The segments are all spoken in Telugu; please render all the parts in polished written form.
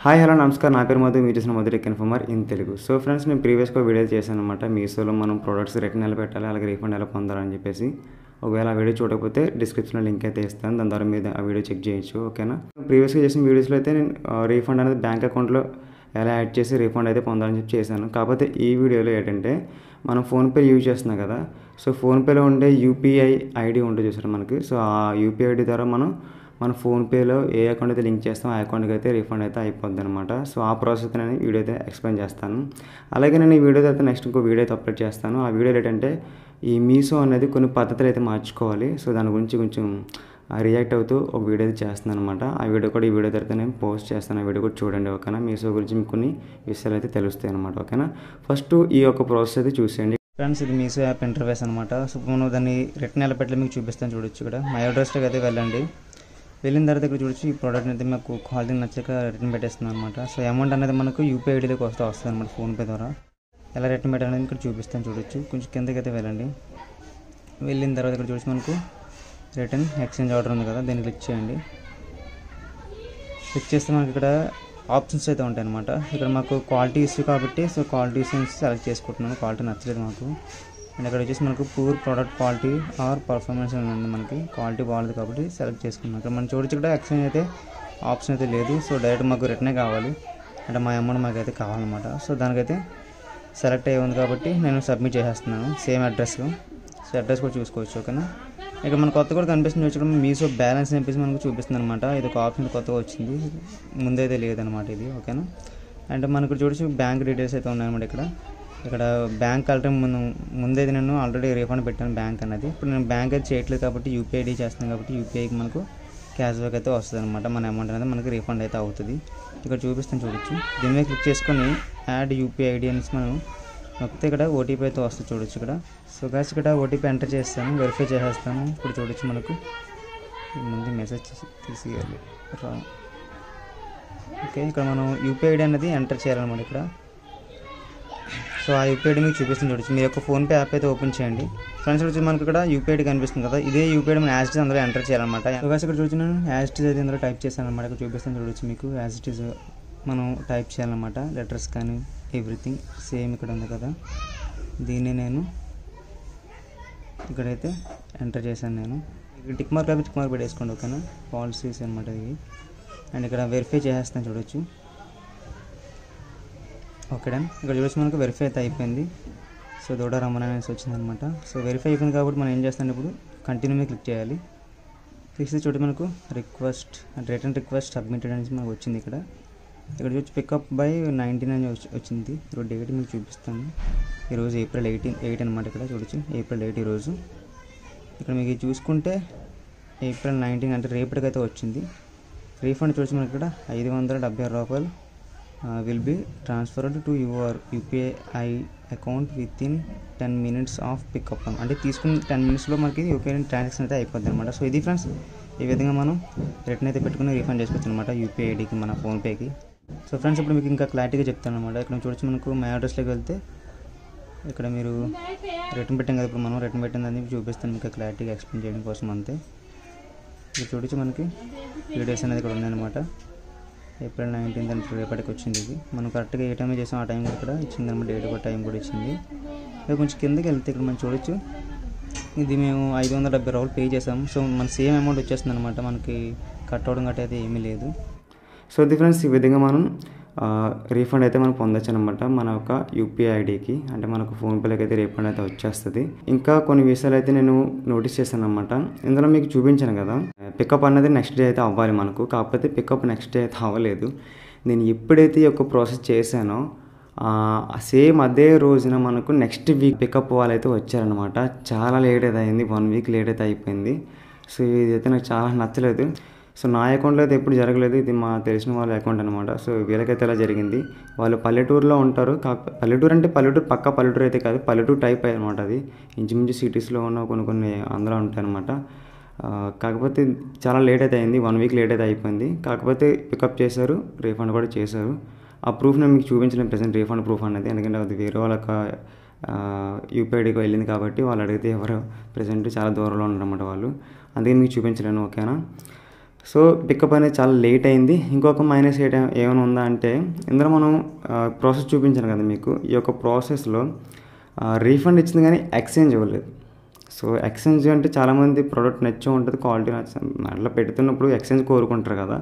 హాయ్ హలో నమస్కారం. నా పేరు మధు. మీరు చూసిన Madhu tech informer in Telugu. So friends, నేను ప్రీవియస్గా వీడియో చేశాను అనమాట. మీషోలో మనం ప్రొడక్ట్స్ రిటర్న్ ఎలా పెట్టాలి, అలాగే రీఫండ్ ఎలా పొందాలని చెప్పేసి. ఒకవేళ ఆ వీడియో చూడకపోతే డిస్క్రిప్షన్లో లింక్ అయితే ఇస్తాను, దాని ద్వారా మీరు ఆ వీడియో చెక్ చేయొచ్చు. ఓకేనా. ప్రీవియస్గా చేసిన వీడియోస్లో అయితే నేను రీఫండ్ అనేది బ్యాంక్ అకౌంట్లో ఎలా యాడ్ చేసి రీఫండ్ అయితే పొందాలని చెప్పి చేశాను. కాకపోతే ఈ వీడియోలో ఏంటంటే మనం ఫోన్పే యూజ్ చేస్తున్నాం కదా. సో ఫోన్పేలో ఉండే యూపీఐ ఐడి ఉంటుంది చూసారు మనకి. సో ఆ యూపీఐ ఐడి ద్వారా మన ఫోన్పేలో ఏ అకౌంట్ అయితే లింక్ చేస్తామో ఆ అకౌంట్కి అయితే రీఫండ్ అయితే అయిపోద్ది అనమాట. సో ఆ ప్రాసెస్ నేను వీడియో అయితే ఎక్స్ప్లెయిన్ చేస్తాను. అలాగే నేను ఈ వీడియో తర్వాత నెక్స్ట్ ఇంకో వీడియో అయితే అప్లోడ్ చేస్తాను. ఆ వీడియో ఏంటంటే ఈ మీషో అనేది కొన్ని పద్ధతులు అయితే మార్చుకోవాలి. సో దాని గురించి కొంచెం రియాక్ట్ అవుతూ ఒక వీడియో అయితే చేస్తున్నాను అనమాట. ఆ వీడియో కూడా ఈ వీడియో తర్వాత నేను పోస్ట్ చేస్తాను. ఆ వీడియో కూడా చూడండి. ఓకేనా. మీషో గురించి మీకు కొన్ని విషయాలు అయితే తెలుస్తాయి అనమాట. ఓకేనా. ఫస్ట్ ఈ యొక్క ప్రాసెస్ అయితే చూసేయండి ఫ్రెండ్స్. ఇది మీషో యాప్ ఇంటర్ఫేస్ అనమాట. సో మనం దాన్ని రిటర్న్ ఎలా పెట్టాలి మీకు చూపిస్తాను. చూడొచ్చు ఇక్కడ మై అడ్రస్లోకి అయితే వెళ్ళండి. వెళ్ళిన తర్వాత ఇక్కడ చూడొచ్చు ఈ ప్రోడక్ట్ అయితే మాకు క్వాలిటీ నచ్చక రిటర్న్ పెట్టేస్తున్నాం అనమాట. సో అమౌంట్ అనేది మనకు యూపీఐ ఐడీలోకి వస్తుంది అనమాట. ఫోన్పే ద్వారా ఎలా రిటర్న్ పెట్టాలనేది ఇక్కడ చూపిస్తాను. చూడొచ్చు కొంచెం కిందకి అయితే వెళ్ళండి. వెళ్ళిన తర్వాత ఇక్కడ చూసి మనకు రిటర్న్ ఎక్స్చేంజ్ ఆర్డర్ ఉంది కదా, దీన్ని క్లిక్ చేయండి. క్లిక్ చేస్తే మనకి ఇక్కడ ఆప్షన్స్ అయితే ఉంటాయి అనమాట. ఇక్కడ మాకు క్వాలిటీ ఇష్యూ కాబట్టి సో క్వాలిటీ ఇష్యూస్ సెలెక్ట్ చేసుకుంటున్నాను. క్వాలిటీ నచ్చలేదు మాకు. అండ్ ఇక్కడ వచ్చేసి మనకు poor product quality are performance అని ఉంది. మనకి క్వాలిటీ బాగాలేదు కాబట్టి సెలెక్ట్ చేసుకున్నాం. ఇక్కడ మనం చూడొచ్చు ఇక్కడ ఎక్స్చేంజ్ అయితే ఆప్షన్ అయితే లేదు. సో డైరెక్ట్ మాకు రిటర్నే కావాలి, అంటే మా అమౌంట్ మాకైతే కావాలన్నమాట. సో దానికైతే సెలెక్ట్ అయ్యి ఉంది కాబట్టి నేను సబ్మిట్ చేసేస్తున్నాను. Same address. సో అడ్రస్ కూడా చూసుకోవచ్చు. ఓకేనా. ఇక్కడ మన కొత్త కూడా కనిపిస్తుంది. వచ్చి మీషో బ్యాలెన్స్ అని చెప్పేసి మనకు చూపిస్తుంది అనమాట. ఇది ఒక ఆప్షన్ కొత్తగా వచ్చింది, ముందైతే లేదనమాట ఇది. ఓకేనా. అండ్ మనకు చూడొచ్చు బ్యాంక్ డీటెయిల్స్ అయితే ఉన్నాయన్నమాట. ఇక్కడ బ్యాంక్ ఆల్రెడీ ముందైతే నేను ఆల్రెడీ రీఫండ్ పెట్టాను బ్యాంక్ అనేది. ఇప్పుడు నేను బ్యాంక్ అయితే చేయట్లేదు కాబట్టి యూపీఐ ఐడి చేస్తున్నాను కాబట్టి యూపీఐకి మనకు క్యాష్ బ్యాక్ అయితే వస్తుంది అనమాట. మన అమౌంట్ అనేది మనకి రీఫండ్ అయితే అవుతుంది. ఇక్కడ చూపిస్తాను చూడొచ్చు. దీని మీద క్లిక్ చేసుకొని యాడ్ యూపీఐ ఐడి అనేసి మనం నొక్కితే ఇక్కడ ఓటీపీ అయితే వస్తుంది. చూడొచ్చు ఇక్కడ. సో గాస్ ఇక్కడ ఓటీపీ ఎంటర్ చేస్తాను, వెరిఫై చేసేస్తాను. ఇప్పుడు చూడొచ్చు మనకు ముందు మెసేజ్ తీసేయాలి. ఓకే. ఇక్కడ మనం యూపీఐ ఐడి అనేది ఎంటర్ చేయాలన్నమాట ఇక్కడ. సో ఆ యూపీఐ ఐడి మీకు చూపిస్తుంది. చూడొచ్చు. మీ యొక్క ఫోన్పే యాప్ అయితే ఓపెన్ చేయండి. ఫ్రెండ్స్ వచ్చి మనకి ఇక్కడ యూపీఐ ఐడి కనిపిస్తుంది కదా, ఇదే యూపీఐ ఐడి మనం యాజ్ ఇట్ ఈజ్ అందులో ఎంటర్ చేయాలన్నమాట. ఇక్కడ చూసి నేను యాజ్ ఇట్ ఈజ్ అయితే ఇందులో టైప్ చేశాను అనమాట. ఇక్కడ చూపిస్తాను చూడొచ్చు మీకు. యాజ్ ఇట్ ఈజ్ మనం టైప్ చేయాలన్నమాట. లెటర్స్ కానీ ఎవ్రీథింగ్ సేమ్ ఇక్కడ ఉంది కదా, దీన్ని నేను ఇక్కడైతే ఎంటర్ చేశాను. నేను ఇక్కడ టిక్ మార్క్ అయితే టిక్ మార్క్ పెట్టేసుకోండి. ఓకేనా. పాలసీస్ అనమాట ఇవి. అండ్ ఇక్కడ వెరిఫై చేసేస్తాను. చూడొచ్చు. Okay done. ఇక్కడ చూసి మనకు వెరిఫై అయితే అయిపోయింది. సో దూడ రమ్మని అనేసి వచ్చిందనమాట. సో వెరిఫై అయిపోయింది కాబట్టి మనం ఏం చేస్తాం, ఇప్పుడు కంటిన్యూ మీద క్లిక్ చేయాలి. క్లిక్ చేసి చూడండి మనకు రిక్వెస్ట్ రిటర్న్ రిక్వెస్ట్ సబ్మిటెడ్ అనేసి మనకు వచ్చింది. ఇక్కడ చూసి పికప్ బై 19 అని వచ్చింది. ఇప్పుడు డేట్ మీకు చూపిస్తాను. ఈరోజు ఏప్రిల్ 8 అనమాట. ఇక్కడ చూడొచ్చు ఏప్రిల్ 8 ఈరోజు. ఇక్కడ మీకు చూసుకుంటే ఏప్రిల్ 19 అంటే రేపటికైతే వచ్చింది. రీఫండ్ చూసి మనకి ఇక్కడ 576 రూపాయలు will be transferred to your UPI account within 10 minutes of pickup. అంటే తీసుకున్న 10 minutesలో మనకి యూపీఐ ట్రాన్సాక్షన్ అయితే అయిపోద్ది అనమాట. సో ఇది ఫ్రెండ్స్, ఈ విధంగా మనం రిటర్న్ అయితే పెట్టుకుని రీఫండ్ చేసుకోవచ్చు అనమాట యూపీఐ ఐడికి, మన ఫోన్పేకి. సో ఫ్రెండ్స్, ఇప్పుడు మీకు ఇంకా క్లారిటీగా చెప్తాను అనమాట. ఇక్కడ చూడొచ్చు మనకు మై అడ్రస్లోకి వెళ్తే ఇక్కడ మీరు రిటర్న్ పెట్టాం కదా, ఇప్పుడు మనం రిటర్న్ పెట్టిందని చూపిస్తాను ఇంకా క్లారిటీగా ఎక్స్ప్లెయిన్ చేయడం కోసం అంతే. ఇది చూడొచ్చు మనకి డీటెయిల్స్ అనేది ఇక్కడ ఉందన్నమాట. ఏప్రిల్ 19 అంటే రేపటికి వచ్చింది. ఇది మనం కరెక్ట్గా ఏ టైంలో చేసాం ఆ టైం ఇక్కడ ఇచ్చిందన్నమాట. డేట్ కూడా టైం కూడా ఇచ్చింది. ఇక్కడ కొంచెం కిందకి వెళ్తే ఇక్కడ మనం చూడొచ్చు ఇది మేము 570 రూపాయలు పే చేసాము. సో మన సేమ్ అమౌంట్ వచ్చేస్తుంది అనమాట. మనకి కట్ అవడం గట్రా అయితే ఏమీ లేదు. సో ఇది ఫ్రెండ్స్, ఈ విధంగా మనం రీఫండ్ అయితే మనం పొందొచ్చు అనమాట మన యొక్క యూపీఐ ఐడికి. అంటే మనకు ఫోన్పేలోకి అయితే రీఫండ్ అయితే వచ్చేస్తుంది. ఇంకా కొన్ని విషయాలు అయితే నేను నోటీస్ చేశాను అనమాట. ఇందులో మీకు చూపించాను కదా, పికప్ అన్నది నెక్స్ట్ డే అయితే అవ్వాలి మనకు. కాకపోతే పికప్ నెక్స్ట్ డే అయితే అవ్వలేదు. నేను ఎప్పుడైతే ఈ యొక్క ప్రాసెస్ చేశానో సేమ్ అదే రోజున మనకు నెక్స్ట్ వీక్ పికప్ వాళ్ళైతే వచ్చారనమాట. చాలా లేట్ అయితే అయింది, 1 week లేట్ అయితే అయిపోయింది. సో ఇదైతే నాకు చాలా నచ్చలేదు. సో నా అకౌంట్లో అయితే ఎప్పుడు జరగలేదు. ఇది మా తెలిసిన వాళ్ళ అకౌంట్ అనమాట. సో వీళ్ళకైతే ఇలా జరిగింది. వాళ్ళు పల్లెటూరులో ఉంటారు. పల్లెటూరు అంటే పక్కా పల్లెటూరు అయితే కాదు, పల్లెటూరు టైప్ అనమాట. అది ఇంచుమించు సిటీస్లో ఉన్న కొన్ని అందులో ఉంటాయి అనమాట. కాకపోతే చాలా లేట్ అయితే అయింది, 1 week లేట్ అయితే అయిపోయింది. కాకపోతే పికప్ చేశారు, రీఫండ్ కూడా చేశారు. ఆ ప్రూఫ్ నేను మీకు చూపించలేను ప్రెసెంట్, రీఫండ్ ప్రూఫ్ అనేది. ఎందుకంటే అది వేరే వాళ్ళ యూపీఐ ఐడికి వెళ్ళింది కాబట్టి వాళ్ళు అడిగితే ఎవరు ప్రెసెంట్ చాలా దూరంలో ఉన్నారన్నమాట వాళ్ళు. అందుకే మీకు చూపించలేను. ఓకేనా. సో పికప్ అనేది చాలా లేట్ అయింది. ఇంకొక మైనస్ ఏమైనా ఉందా అంటే ఇందులో మనం ప్రాసెస్ చూపించాను కదా మీకు. ఈ యొక్క ప్రాసెస్లో రీఫండ్ ఇచ్చింది కానీ ఎక్స్చేంజ్ ఇవ్వలేదు. సో ఎక్స్చేంజ్ అంటే చాలామంది ప్రోడక్ట్ నచ్చే ఉంటుంది, క్వాలిటీ అట్లా పెడుతున్నప్పుడు ఎక్స్చేంజ్ కోరుకుంటారు కదా,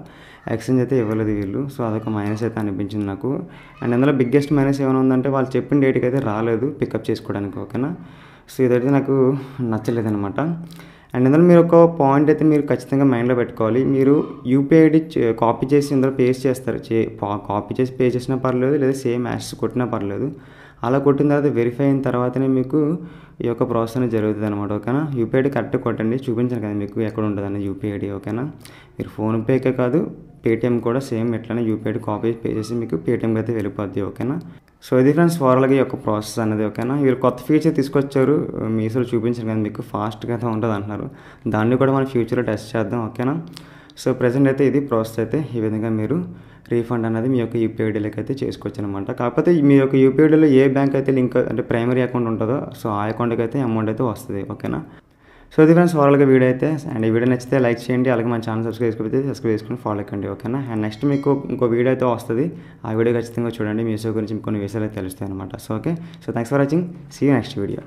ఎక్స్చేంజ్ అయితే ఇవ్వలేదు వీళ్ళు. సో అదొక మైనస్ అయితే అనిపించింది నాకు. అండ్ అందులో బిగ్గెస్ట్ మైనస్ ఏమైనా ఉందంటే వాళ్ళు చెప్పిన డేట్కి అయితే రాలేదు పికప్ చేసుకోవడానికి. ఓకేనా. సో ఇదైతే నాకు నచ్చలేదన్నమాట. అండ్ ఇందులో మీరు ఒక పాయింట్ అయితే మీరు ఖచ్చితంగా మైండ్లో పెట్టుకోవాలి. మీరు యూపీఐ ఐడి కాపీ చేసి ఇందులో పేస్ట్ చేస్తారు. కాపీ చేసి పే చేసినా పర్లేదు, లేదా సేమ్ యాష్ కొట్టినా పర్లేదు. అలా కొట్టిన తర్వాత వెరిఫై అయిన తర్వాతనే మీకు ఈ యొక్క ప్రాసెస్ అనేది జరుగుతుంది అనమాట. ఓకేనా. యూపీఐ ఐడి కరెక్ట్ కొట్టండి, చూపించాను కదా మీకు ఎక్కడ ఉంటుందని యూపీఐ ఐడి. ఓకేనా. మీరు ఫోన్పేకే కాదు పేటిఎం కూడా సేమ్ ఎట్లనే యూపీఐ ఐడి కాపీ పే చేసి మీకు పేటిఎంకి అయితే వెళ్ళిపోద్ది. ఓకేనా. సో ఇది ఫ్రెండ్స్ ఓవరాల్గా ఈ యొక్క ప్రాసెస్ అనేది. ఓకేనా. వీళ్ళు కొత్త ఫీచర్ తీసుకొచ్చారు, మీషోలో చూపించారు కదా మీకు, ఫాస్ట్గా అయితే ఉంటుంది అంటున్నారు. దాన్ని కూడా మనం ఫ్యూచర్లో టెస్ట్ చేద్దాం. ఓకేనా. సో ప్రజెంట్ అయితే ఇది ప్రాసెస్ అయితే ఈ విధంగా మీరు రీఫండ్ అనేది మీ యొక్క యూపీఐ ఐడీలోకి అయితే చేసుకోవచ్చు అనమాట. కాకపోతే మీ యొక్క యూపీఐ ఐడీలో ఏ బ్యాంక్ అయితే లింక్ అంటే ప్రైమరీ అకౌంట్ ఉంటుందో సో ఆ అకౌంట్కి అయితే అమౌంట్ అయితే వస్తుంది. ఓకేనా. సో ఇది ఫ్రెండ్స్ ఓవరాల్గా వీడియో అయితే. అండ్ ఈ వీడియో నచ్చితే లైక్ చేయండి, అలాగే మన ఛానల్ సబ్స్క్రైబ్ చేసుకుని ఫాలో అవ్వండి. ఓకేనా. అండ్ నెక్స్ట్ మీకు ఇంకో వీడియో అయితే వస్తుంది, ఆ వీడియో ఖచ్చితంగా చూడండి. మీషో గురించి కొన్ని విషయాలు అయితే తెలుస్తాయి అనమాట. So okay. So thanks for watching. See you next video.